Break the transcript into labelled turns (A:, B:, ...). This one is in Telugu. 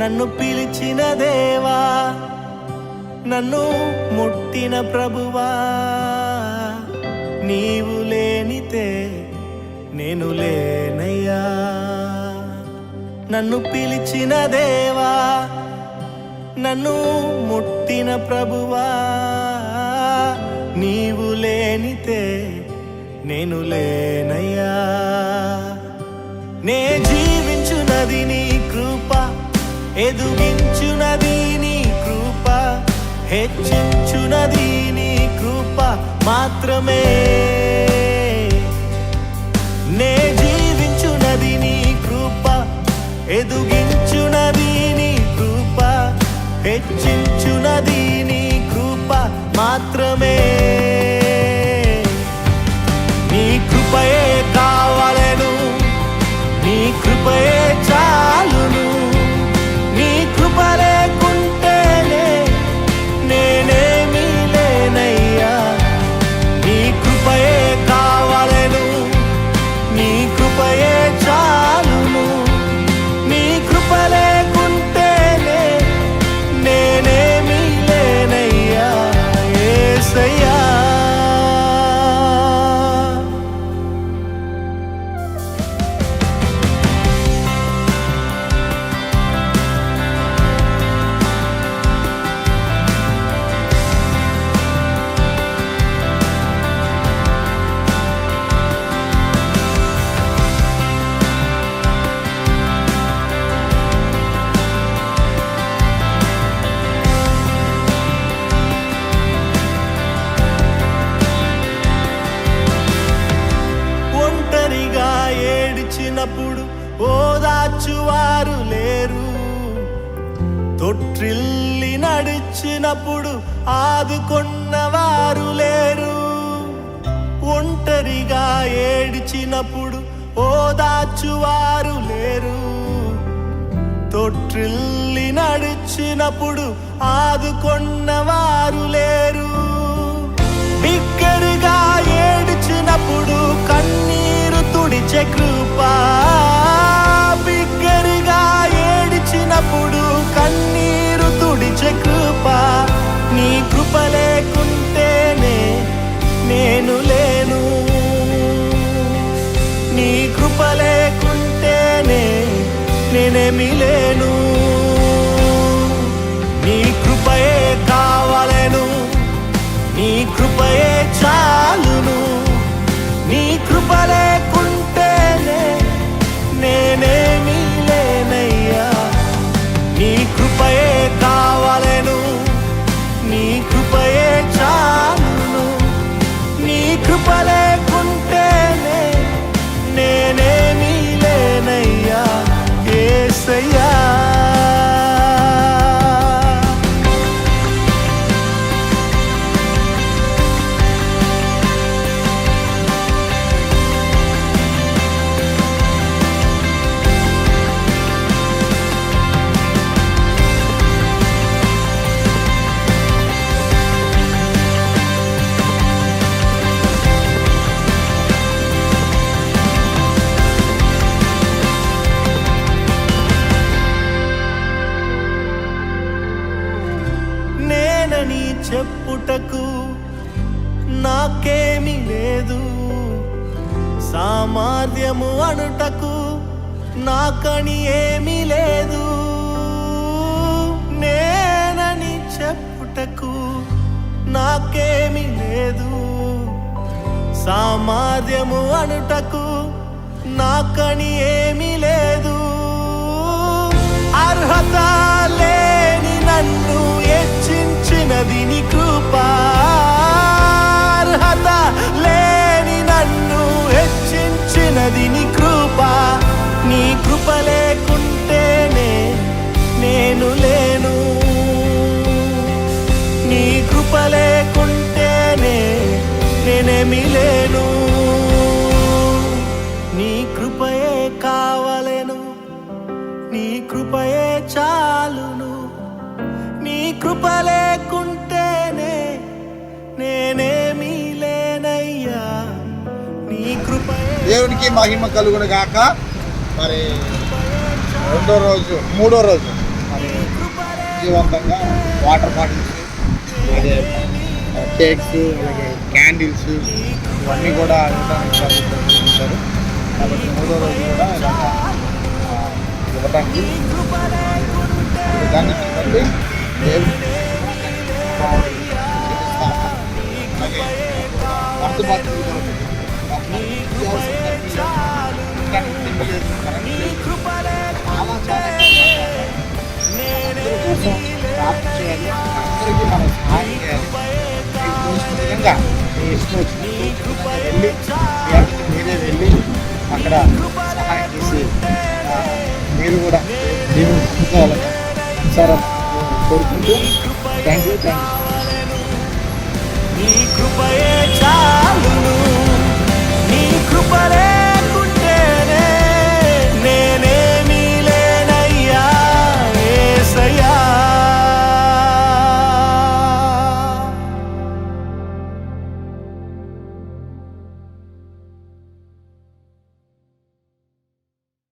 A: నన్ను పిలిచిన దేవా, నన్ను ముట్టిన ప్రభువా, నీవు లేనితే నేను లేనయ్యా. నన్ను పిలిచిన దేవా, నన్ను ముట్టిన ప్రభువా, నీవు లేనితే నేను లేనయ్యా. నే జీవించునది నీ కృప, ఎదుగించునది నీ కృప, హెచ్చించునది నీ కృప మాత్రమే. నే జీవించునది నీ కృప, ఎదుగించునది నీ కృప, హెచ్చించునది నీ కృప మాత్రమే. నీ కృపయే కావాలెను, నీ కృపయే చాలును. నీ కృప లేకుంటేనే నేనేమీ లేనయ్యా. నీ కృపయే కావాలెను, నీ కృపయే చాలును. నీ కృప లేకుంటేనే నేనేమీ లేనయ్యా యేసయ్యా. ఏడ్చినప్పుడు ఓదార్చువారు లేరు, తొట్టిల్లి నడిచినప్పుడు ఆదుకొన్నవారు లేరు. ఒంటరిగా ఏడ్చినప్పుడు ఓదార్చువారు లేరు, తొట్టిల్లి నడిచినప్పుడు ఆదుకొన్నవారు లేరు. బిగ్గరగా ఏడ్చినప్పుడు కన్నీరు తుడిచే కృప, బిగ్గరగా ఏడ్చినప్పుడు కన్నీరు తుడిచే కృప. నీ కృప లేకుంటేనే నేను లేను, నీ కృప లేకుంటేనే నేనేమీ లేను. నీ కృపయే కావాలెను, నీ కృపయే చాలును. నీ కృప లేకుంటేనే నేనేమీ లేనయ్యా. నీ కృపయే కావాలెను, నీ కృపయే చాలును. నీ కృప లేకుంటేనే నేనేమీ లేనయ్యా యేసయ్యా. నేనని చెప్పుటకు నాకేమీ లేదు, సామర్థ్యము అనుటకు నాకని ఏమీ లేదు. నేనని చెప్పుటకు నాకేమీ లేదు, సామర్థ్యము అనుటకు నాకని ఏమీ లేదు. అర్హత లేని నన్ను హెచ్చించినది నీ కృప, అర్హత లేని నన్ను హెచ్చించినది నీ కృప. నీ కృప లేకుంటేనే నేను లేను, నీ కృప లేకుంటేనే నేనేమీ లేను. నీ కృపయే కావాలెను, నీ కృపయే చాలును. నీ కృప లేకుంటేనే నేనేమీ లేనయ్యా. నీ కృపయే.
B: దేవునికి మహిమ కలుగును గాక. మరి మూడో రోజు మరి విజయవంతంగా వాటర్ బాటిల్స్, అలాగే కేక్స్, అలాగే క్యాండిల్స్ ఇవన్నీ కూడా ఇవ్వడానికి ప్రయత్నించారు. కాబట్టి 3వ రోజు కూడా ఇలాగా ఇవ్వడానికి దాన్ని బట్టి దేవుడు అలాగే వర్తమానం కోసం ప్రార్థన చేయాలి, అందరికీ మనం సహాయం చేయాలి. మీకు తోచిన విధంగా మీ ఇష్టం వచ్చినట్టు వెళ్ళి మీరే వెళ్ళి అక్కడ సహాయం చేసి మీరు కూడా దేవుని పొందుకోవాలని సార్ కోరుకుంటూ థ్యాంక్ యూ.
A: నీ కృపయే చాలు.